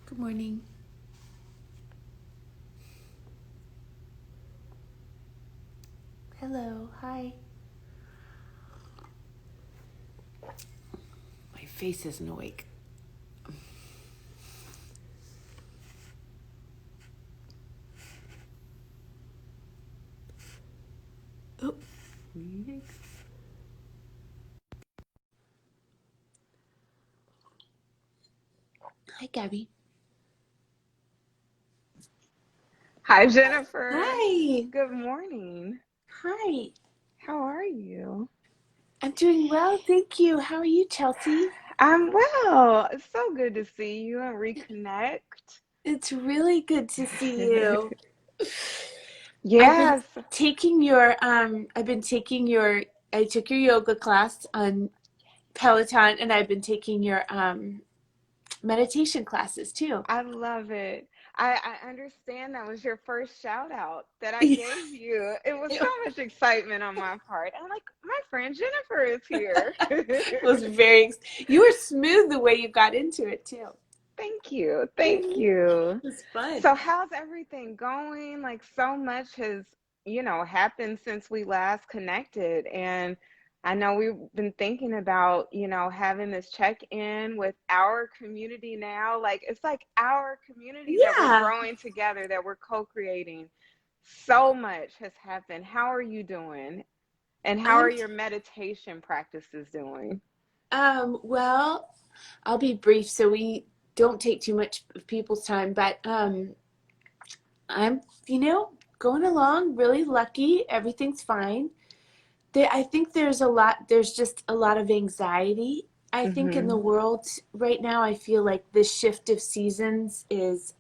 Good morning. Hello. Hi. My face isn't awake. Oh. Hi, Gabby. Hi, Jennifer. Hi. Good morning. Hi. How are you? I'm doing well, thank you. How are you, Chelsea? I'm well. It's so good to see you and reconnect. It's really good to see you. I've been Yes, taking your I took your yoga class on Peloton, and I've been taking your meditation classes too. I love it. I understand that was your first shout out that I gave you. It was so much excitement on my part. I'm like, my friend Jennifer is here. It was you were smooth the way you got into it too. Thank you. Thank It you. was fun. So how's everything going? Like so much has, happened since we last connected. And I know we've been thinking about, having this check-in with our community now. Like it's like our community that we're Yeah. growing together, that we're co-creating. So much has happened. How are you doing? And how are I'm your meditation practices doing? well, I'll be brief so we don't take too much of people's time, but I'm, going along really lucky. Everything's fine. I think there's just a lot of anxiety. I think in the Mm-hmm. world right now, I feel like this shift of seasons is,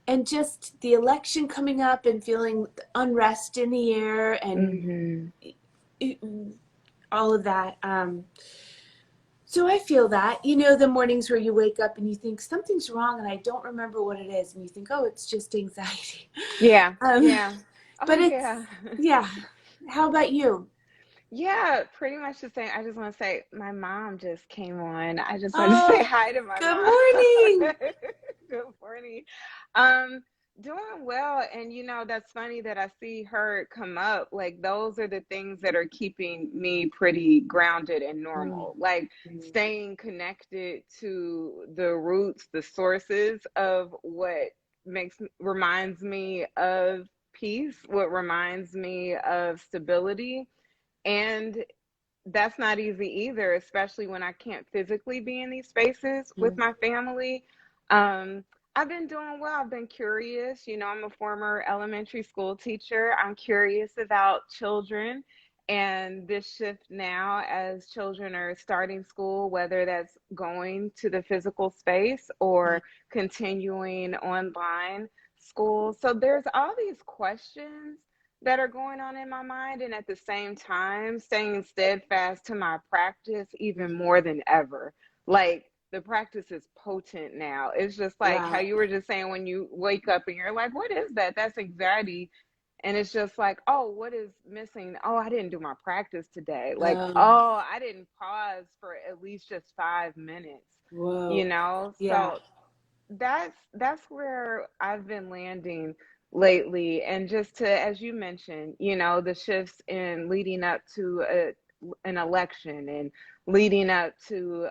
and just the election coming up and feeling unrest in the air and Mm-hmm. all of that. So I feel that, the mornings where you wake up and you think something's wrong and I don't remember what it is, and you think, oh, it's just anxiety. Yeah, Um, yeah. Oh, but it's, yeah. yeah. How about you? Yeah, pretty much the same. I just want to say my mom just came on. I just want to say Oh, hi to my good mom. morning. Good morning. Um, Doing well, and that's funny that I see her come up. Like those are the things that are keeping me pretty grounded and Mm, normal. Like mm, staying connected to the roots, the sources of what reminds me of peace, what reminds me of stability. And that's not easy either, especially when I can't physically be in these spaces with mm. my family. Um, I've been doing well. I've been curious. I'm a former elementary school teacher. I'm curious about children and this shift now as children are starting school, whether that's going to the physical space Yeah. or continuing online school. So there's all these questions that are going on in my mind, and at the same time staying steadfast to my practice even Mm. more than ever. Like the practice is potent now. It's just like how Right. you were just saying, when you wake up and you're like, what is that? That's anxiety. And it's just like, oh, what is missing? Oh, I didn't do my practice today. Like, Um, oh, I didn't pause for at least just 5 minutes, Whoa. Yeah. so that's where I've been landing lately. And just to, as you mentioned, the shifts in leading up to an election and leading up to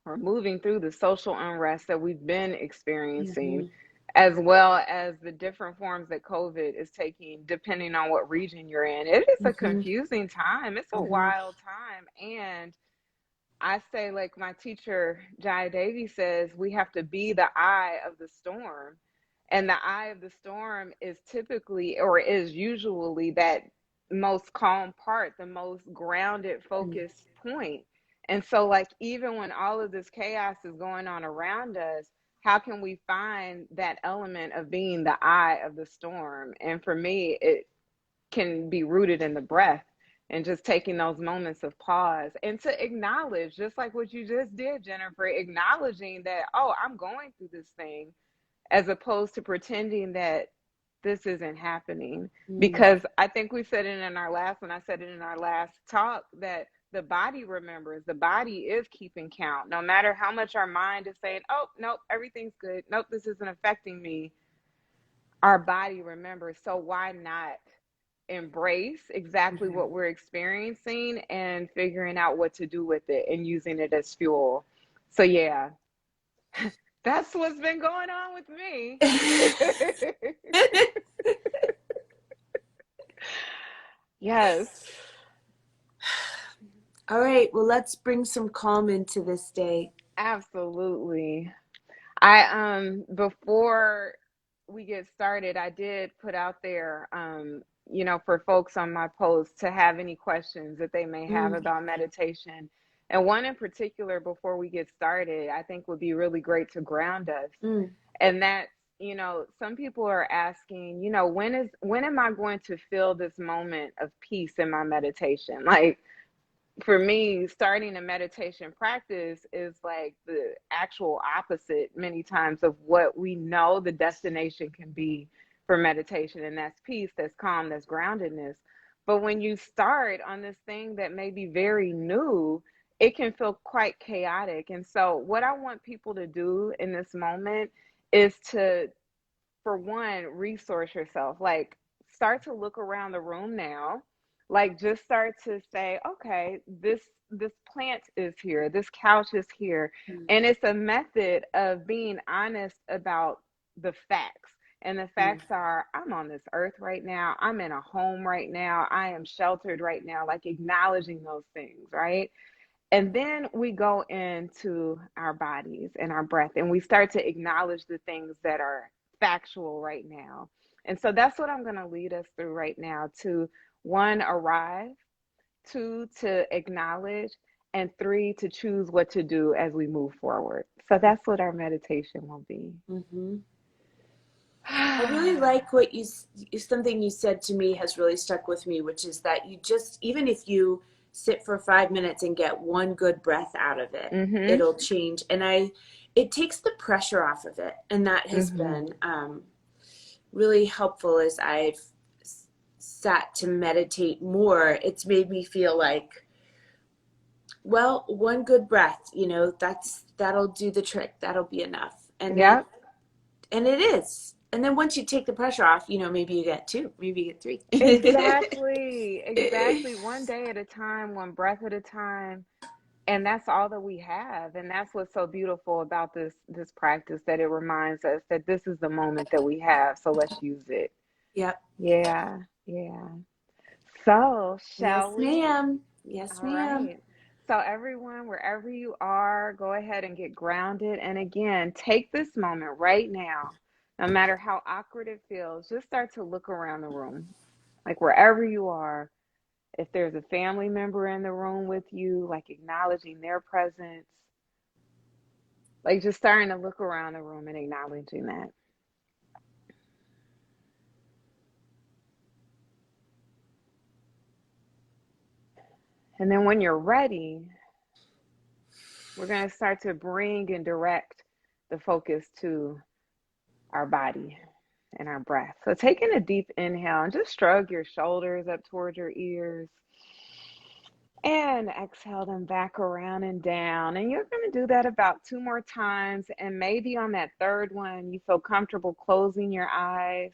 or moving through the social unrest that we've been experiencing, Hmm. as well as the different forms that COVID is taking, depending on what region you're in. It is a Hmm. confusing time. It's a Hmm. wild time. And I say, like my teacher, Jai Davy, says, we have to be the eye of the storm. And the eye of the storm is typically, or is usually, that most calm part, the most grounded, focused point. And so, like, even when all of this chaos is going on around us, how can we find that element of being the eye of the storm? And for me, it can be rooted in the breath and just taking those moments of pause and to acknowledge, just like what you just did, Jennifer, acknowledging that, oh, I'm going through this thing, as opposed to pretending that this isn't happening. Mm. Because I think we said it in our last, when I said it in our last talk, that the body remembers. The body is keeping count. No matter how much our mind is saying, oh, nope, everything's good. Nope, this isn't affecting me. Our body remembers. So why not embrace exactly Mhm. what we're experiencing and figuring out what to do with it and using it as fuel? So, yeah, that's what's been going on with me. Yes, All right, well, let's bring some calm into this day. absolutely. I before we get started, I did put out there for folks on my post to have any questions that they may have Mm, about meditation. And one in particular before we get started, I think would be really great to ground us. mm, And that's, some people are asking, when am I going to feel this moment of peace in my meditation? Like, for me, starting a meditation practice is like the actual opposite many times of what we know the destination can be for meditation. And that's peace, that's calm, that's groundedness. But when you start on this thing that may be very new, it can feel quite chaotic. And so, what I want people to do in this moment is to, for one, resource yourself. Like, start to look around the room now. Like, just start to say, okay, this plant is here, this couch is here. mm, And it's a method of being honest about the facts. And the mm, facts are, I'm on this earth right now, I'm in a home right now, I am sheltered right now, like acknowledging those things, right? And then we go into our bodies and our breath, and we start to acknowledge the things that are factual right now. And so that's what I'm going to lead us through right now, to one, arrive, two, to acknowledge, and three, to choose what to do as we move forward. So that's what our meditation will be. mhm. I really like what something you said to me has really stuck with me, which is that you just, even if you sit for 5 minutes and get one good breath out of it, Mm-hmm. it'll change. And it takes the pressure off of it. And that has Mm-hmm. been really helpful as I've sat to meditate more. It's made me feel like, well, one good breath, that'll do the trick. That'll be enough. Yep. And it is. And then once you take the pressure off, maybe you get two, maybe you get three. Exactly. Exactly. One day at a time, one breath at a time. And that's all that we have. And that's what's so beautiful about this practice, that it reminds us that this is the moment that we have, so let's use it. Yep. Yeah, yeah. So shall Yes, we? ma'am. Yes, All ma'am. right. So everyone, wherever you are, go ahead and get grounded. And again, take this moment right now. No matter how awkward it feels, just start to look around the room. Like, wherever you are, if there's a family member in the room with you, like acknowledging their presence. Like, just starting to look around the room and acknowledging that. And then when you're ready, we're going to start to bring and direct the focus to our body and our breath. So taking a deep inhale and just shrug your shoulders up towards your ears. And exhale them back around and down. And you're going to do that about two more times. And maybe on that third one, you feel comfortable closing your eyes.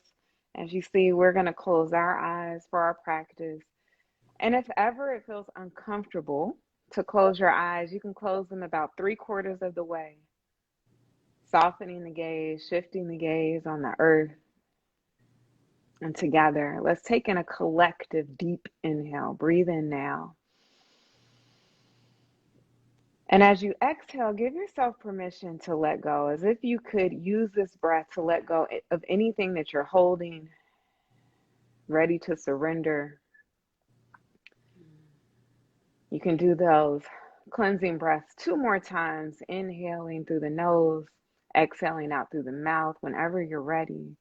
As you see, we're going to close our eyes for our practice. And if ever it feels uncomfortable to close your eyes, you can close them about 3/4 of the way, softening the gaze, shifting the gaze on the earth. And together, let's take in a collective deep inhale. Breathe in now. And as you exhale, give yourself permission to let go, as if you could use this breath to let go of anything that you're holding, ready to surrender. You can do those cleansing breaths two more times, inhaling through the nose, exhaling out through the mouth whenever you're ready.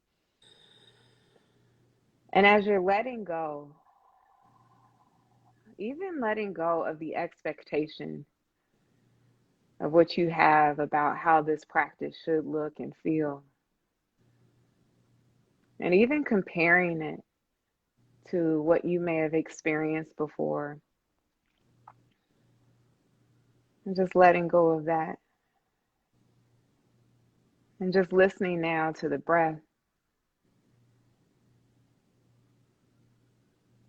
And as you're letting go, even letting go of the expectation of what you have about how this practice should look and feel, and even comparing it to what you may have experienced before. And just letting go of that. And just listening now to the breath.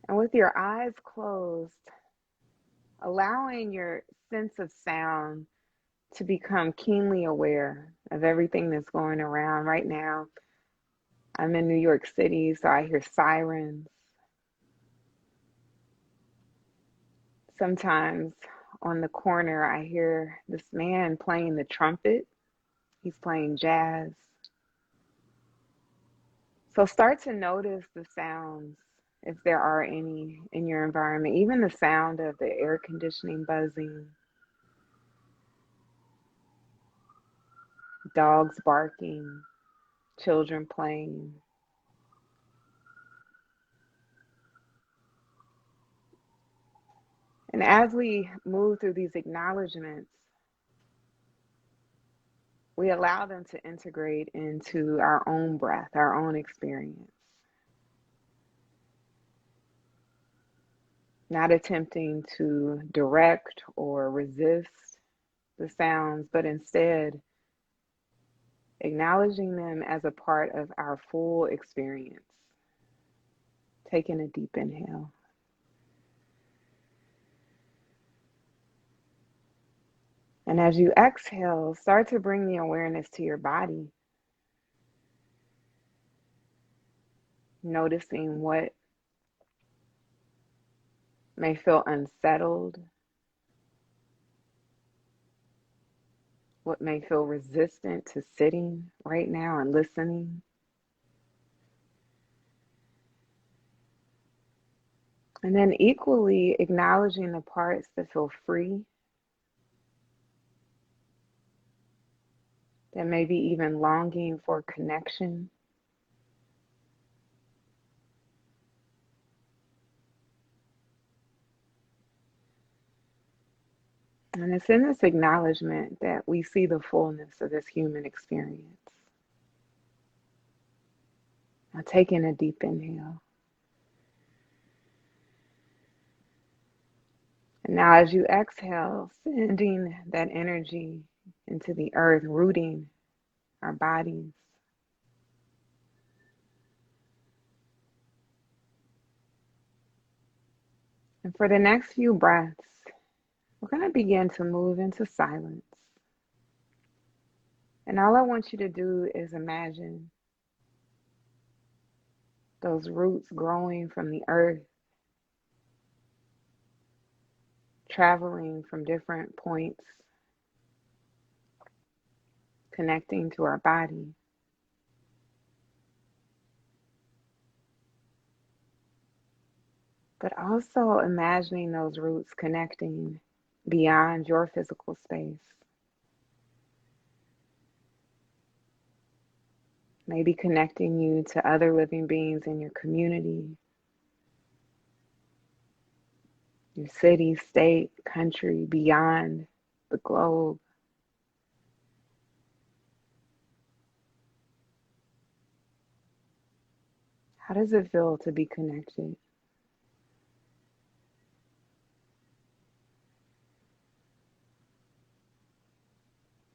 And with your eyes closed, allowing your sense of sound to become keenly aware of everything that's going around right now. I'm in New York City, so I hear sirens. Sometimes on the corner, I hear this man playing the trumpet. He's playing jazz. So start to notice the sounds, if there are any in your environment, even the sound of the air conditioning buzzing, dogs barking, children playing. And as we move through these acknowledgments, we allow them to integrate into our own breath, our own experience. Not attempting to direct or resist the sounds, but instead acknowledging them as a part of our full experience. Taking a deep inhale. And as you exhale, start to bring the awareness to your body, noticing what may feel unsettled, what may feel resistant to sitting right now and listening. And then equally acknowledging the parts that feel free, that may be even longing for connection. And it's in this acknowledgement that we see the fullness of this human experience. Now, taking a deep inhale. And now, as you exhale, sending that energy into the earth, rooting our bodies. And for the next few breaths, we're going to begin to move into silence. And all I want you to do is imagine those roots growing from the earth, traveling from different points, connecting to our body. But also imagining those roots connecting beyond your physical space. Maybe connecting you to other living beings in your community, your city, state, country, beyond the globe. How does it feel to be connected?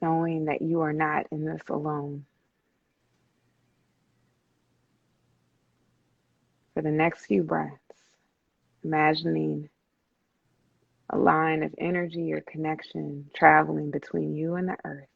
Knowing that you are not in this alone. For the next few breaths, imagining a line of energy or connection traveling between you and the earth.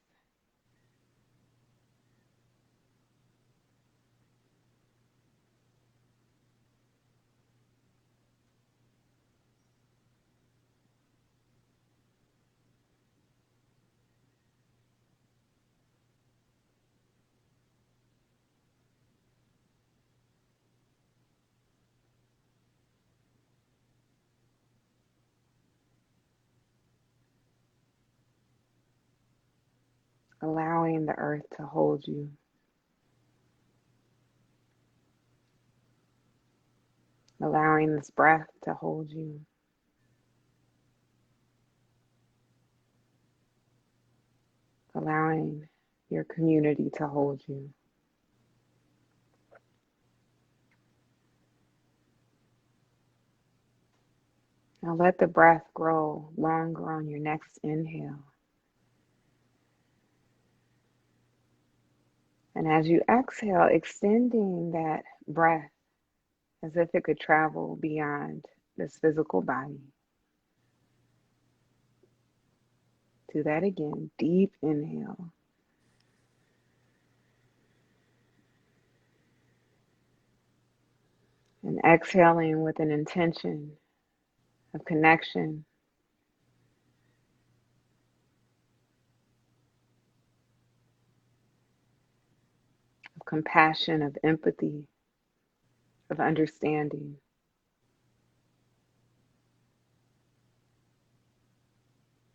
Allowing the earth to hold you. Allowing this breath to hold you. Allowing your community to hold you. Now let the breath grow longer on your next inhale. And as you exhale, extending that breath as if it could travel beyond this physical body. Do that again. Deep inhale. And exhaling with an intention of connection, of compassion, of empathy, of understanding.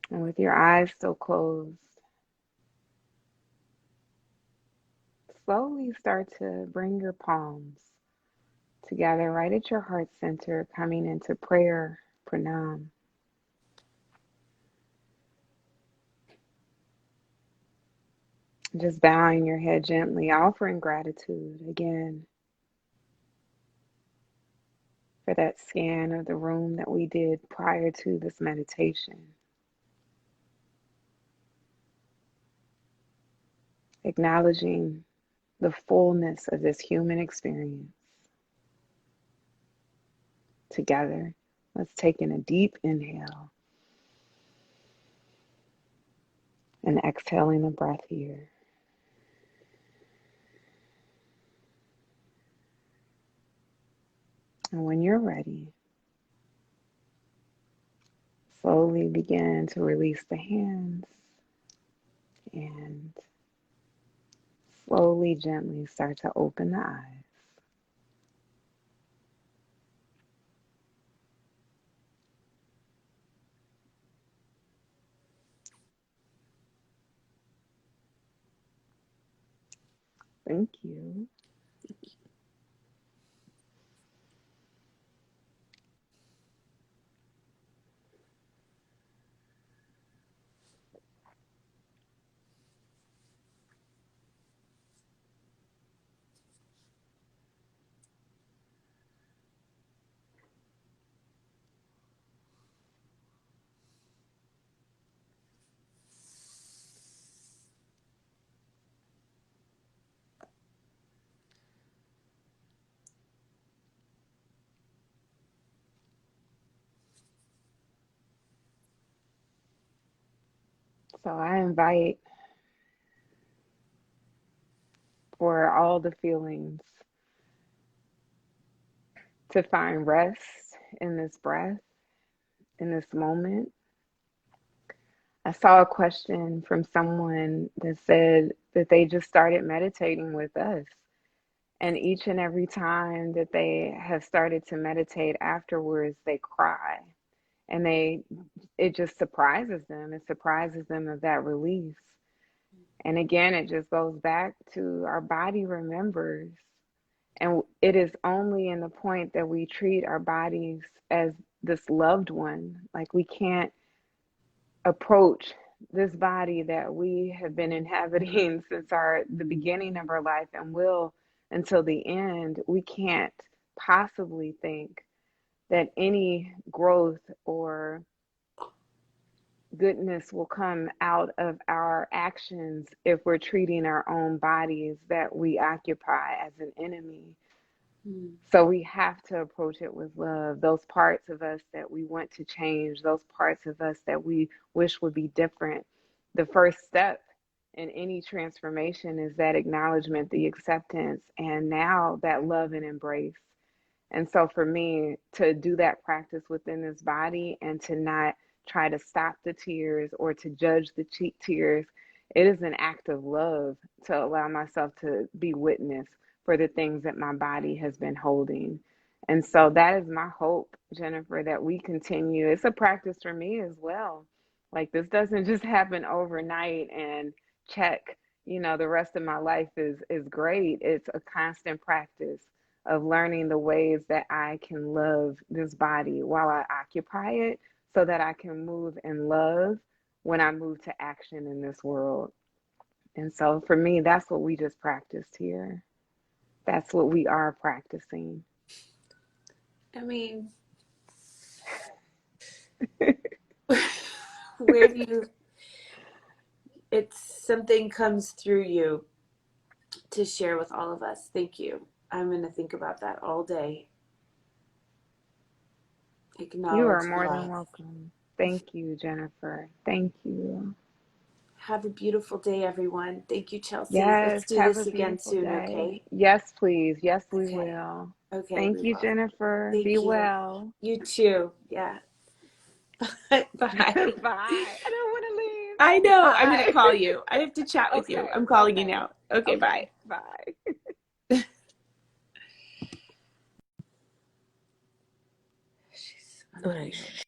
And with your eyes still closed, slowly start to bring your palms together right at your heart center, coming into prayer, pranam. Just bowing your head gently, offering gratitude again for that scan of the room that we did prior to this meditation. Acknowledging the fullness of this human experience. Together, let's take in a deep inhale and exhaling the breath here. And when you're ready, slowly begin to release the hands and slowly, gently start to open the eyes. Thank you. So I invite for all the feelings to find rest in this breath, in this moment. I saw a question from someone that said that they just started meditating with us. And each and every time that they have started to meditate afterwards, they cry. And it just surprises them. It surprises them of that release. And again, it just goes back to our body remembers. And it is only in the point that we treat our bodies as this loved one. Like we can't approach this body that we have been inhabiting since the beginning of our life and will until the end. We can't possibly think that any growth or goodness will come out of our actions if we're treating our own bodies that we occupy as an enemy. So we have to approach it with love. Those parts of us that we want to change, those parts of us that we wish would be different. The first step in any transformation is that acknowledgement, the acceptance, and now that love and embrace. And so for me to do that practice within this body and to not try to stop the tears or to judge the tears, it is an act of love to allow myself to be witness for the things that my body has been holding. And so that is my hope, Jennifer, that we continue. It's a practice for me as well. Like this doesn't just happen overnight and check, the rest of my life is great. It's a constant practice of learning the ways that I can love this body while I occupy it so that I can move in love when I move to action in this world. And so for me, that's what we just practiced here. That's what we are practicing. I mean, Where do you, it's something comes through you to share with all of us. Thank you. I'm going to think about that all day. You are Acknowledge more than love. welcome. Thank you, Jennifer. Thank you. Have a beautiful day, everyone. Thank you, Chelsea. Yes, Let's do have a this again beautiful soon, day. okay? Yes, please. Yes, we Okay. will. Okay, Thank we you, will. Jennifer. Be Thank you. well. You too. Yeah. Bye. Bye. I don't want to leave. I know. I'm going to Bye. call you. I have to chat with you. Okay. I'm calling you Okay. now. Okay, bye. Okay. Bye. She's unbelievable.